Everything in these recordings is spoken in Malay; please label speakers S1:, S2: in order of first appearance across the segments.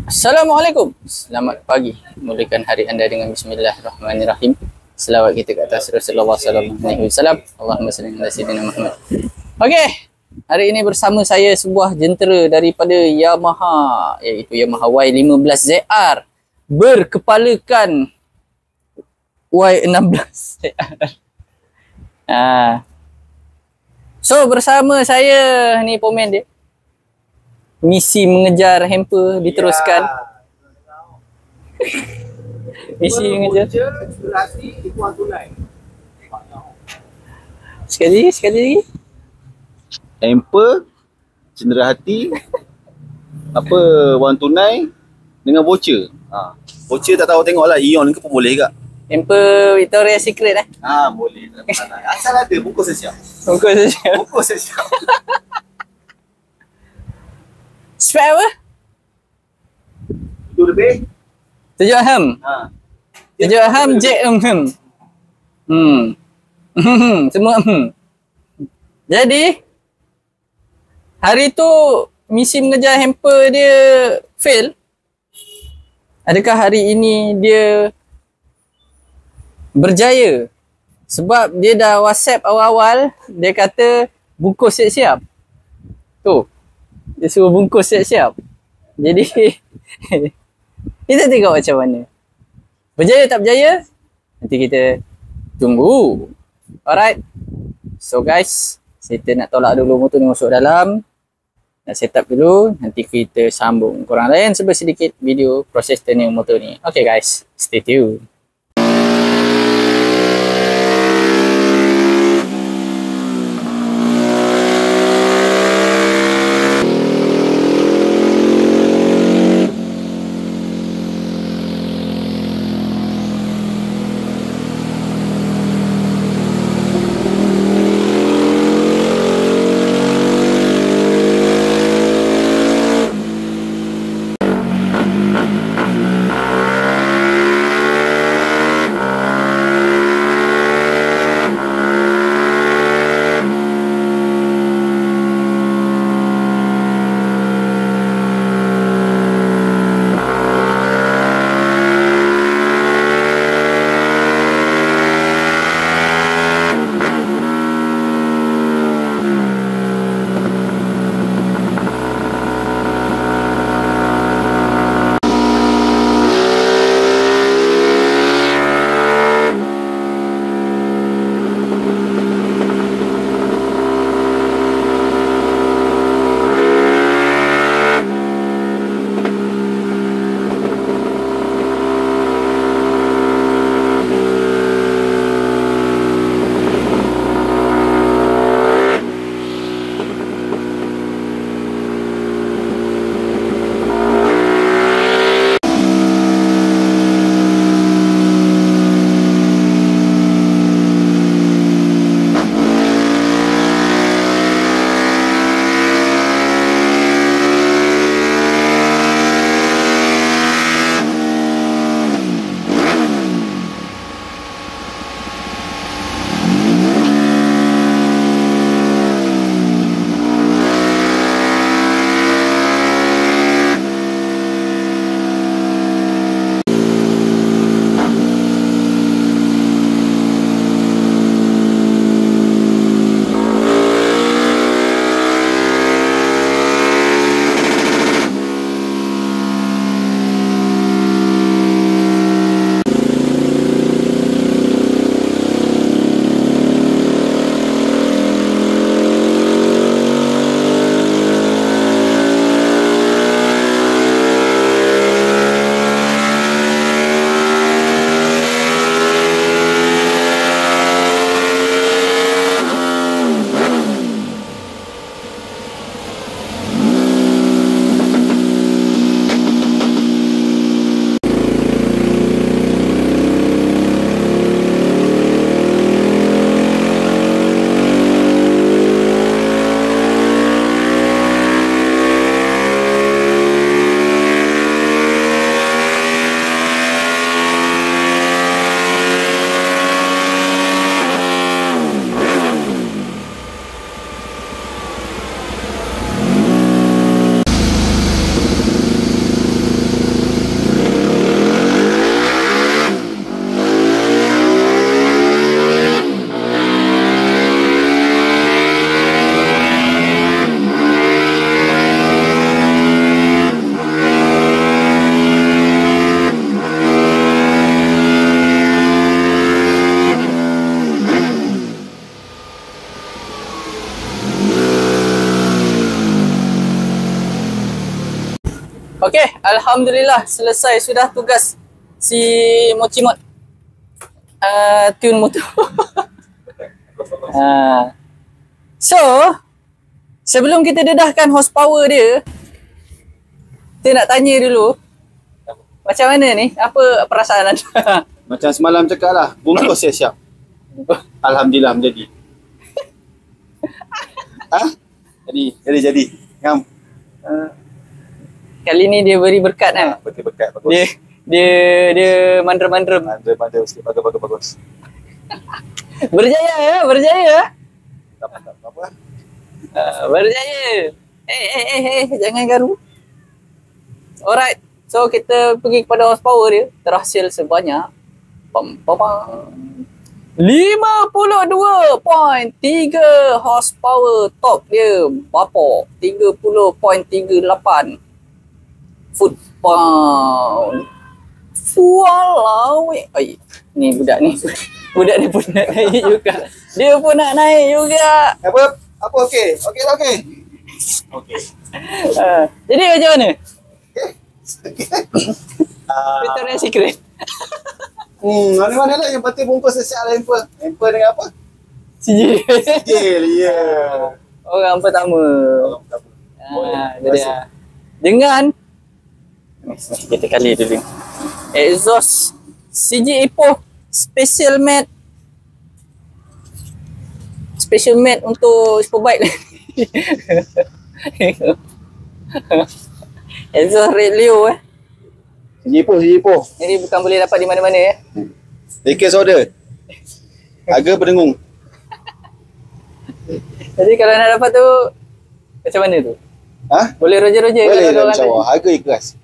S1: Assalamualaikum. Selamat pagi. Mulakan hari anda dengan bismillahirrahmanirrahim. Selawat kita ke atas Rasulullah sallallahu alaihi wasallam. Allahumma salli ala sayyidina Muhammad. Okey. Hari ini bersama saya sebuah jentera daripada Yamaha, iaitu Yamaha Y15ZR berkepalakan Y16ZR. So bersama saya ni pomen dia. Misi mengejar hamper diteruskan. Misi mengejar. Sekali lagi.
S2: Hamper, cendera hati, apa, wang tunai dengan voucher. Voucher tak tahu tengok lah, Ion ke pun boleh ke?
S1: Hamper Victoria's Secret
S2: Boleh. Asal ada, bungkus saya siap. Bungkus saya siap.
S1: Spek apa?
S2: Itu lebih?
S1: 7 ham. 7 ham, Jack semua Jadi hari tu misi mengejar hamper dia fail. Adakah hari ini dia berjaya? Sebab dia dah WhatsApp awal-awal, dia kata bungkus siap-siap. Tu. Dia suruh bungkus siap-siap. Jadi kita tengok macam mana. Berjaya tak berjaya? Nanti kita tunggu. Alright. So guys, kita nak tolak dulu motor ni masuk dalam. Nak set up dulu. Nanti kita sambung. Korang layan sedikit video proses turning motor ni. Okay guys, stay tune. Okey, alhamdulillah selesai sudah tugas si Mochimot. Tune motor. So, sebelum kita dedahkan horsepower dia, kita nak tanya dulu, macam mana ni? Apa perasaan anda?
S2: Macam semalam cakap lah, bungkus siap-siap. Alhamdulillah menjadi. Jadi. Ngam.
S1: Kali ni dia beri berkat kan?
S2: Betul berkat bagus.
S1: Dia mandra-mandra.
S2: Mandra sikit bagus.
S1: Berjaya ya, berjaya.
S2: Tak apa.
S1: Berjaya. Jangan garu. Alright. So kita pergi kepada horsepower dia, terhasil sebanyak 52.3 horsepower. Top dia berapa? 30.38 foot pound. Walau, ni budak ni pun nak naik juga. Dia pun nak naik juga.
S2: Apa okey? Okey.
S1: Jadi macam mana?
S2: Okay.
S1: Victoria's Secret.
S2: Mana-mana lah yang penting bungkus siap lah hamper. Hamper dengan apa?
S1: Sijil.
S2: Ya.
S1: Orang pertama. Itu dia. Dengan kita kali dulu. Exhaust CJ Epoch Special Matte untuk Superbike. Exhaust Red Leo
S2: Jipo.
S1: Jadi bukan boleh dapat di mana-mana ya.
S2: Request order. Harga berdengung.
S1: Jadi kalau nak dapat tu macam mana tu? Boleh roger-roger
S2: Boleh
S1: kalau
S2: lah insyaAllah. Harga ikhlas.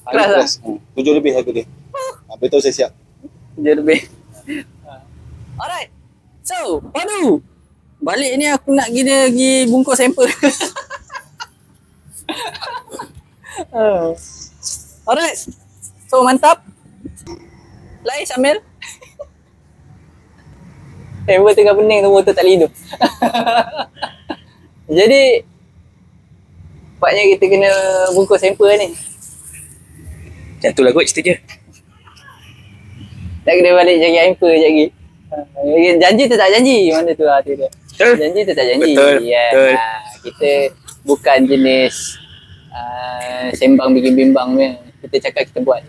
S1: Keras lah.
S2: 7 lebih harga dia. Betul saya siap.
S1: 7 lebih. Alright. So, padu. Balik ni aku nak pergi bungkus sampel. Alright. So, mantap. Lain Syamil. Sampel tengah pening tu, motor tak boleh hidup. Jadi, paknya kita kena bungkus sampel ni. Macam tu lah kot cerita je. Tak kena balik jaga hamper sekejap lagi. Janji tu tak janji. Mana tu hati dia. Janji tu tak janji.
S2: Betul.
S1: Kita bukan jenis sembang bikin bimbang ni. Kita cakap kita buat.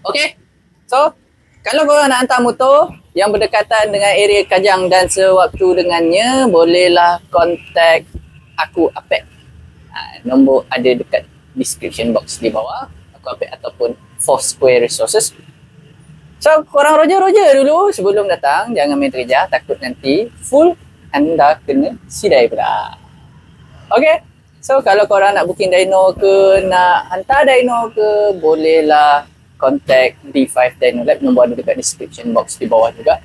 S1: Okay. So, kalau korang nak hantar motor yang berdekatan dengan area Kajang dan sewaktu dengannya, bolehlah kontak aku Apek. Nombor ada dekat description box di bawah. Apek ataupun Foursquare Resources. So korang roger dulu sebelum datang. Jangan main terkejar, takut nanti full anda kena sidai pula. Okay. So kalau korang nak booking dyno ke, nak hantar dyno ke, bolehlah contact D5 Dyno Lab. Nombor ada dekat description box di bawah juga.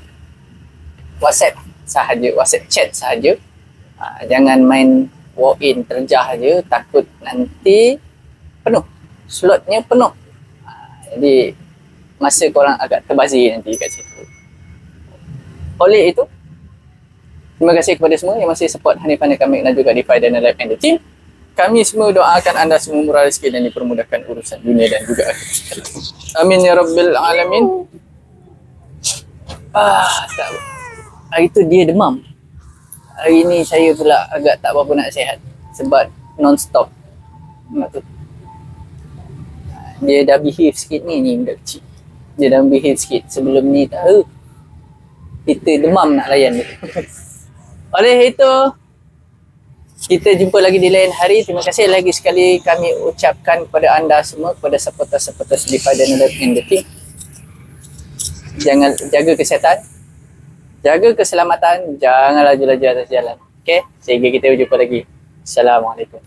S1: WhatsApp sahaja, WhatsApp chat sahaja. Jangan main walk-in terjah je, takut nanti penuh. Slotnya penuh. Jadi masa korang agak terbazir nanti kat situ. Oleh itu, terima kasih kepada semua yang masih support Hanif Hanif kami dan juga D5 Dyno Lab and the team. Kami semua doakan anda semua murah rezeki dan dipermudahkan urusan dunia dan juga akhirat. Amin ya Rabbil Alamin. Tak. Hari tu dia demam. Hari ni saya pula agak tak berapa nak sihat sebab non-stop. Dia dah behave sikit ni budak kecil. Dia dah behave sikit. Sebelum ni tak kita demam nak layan dia. Oleh itu, kita jumpa lagi di lain hari. Terima kasih lagi sekali kami ucapkan kepada anda semua, kepada supporter-supporter D5 Dyno Lab and the team. Jangan jaga kesihatan, jaga keselamatan, jangan laju-laju atas jalan. Okay, sehingga kita berjumpa lagi. Assalamualaikum.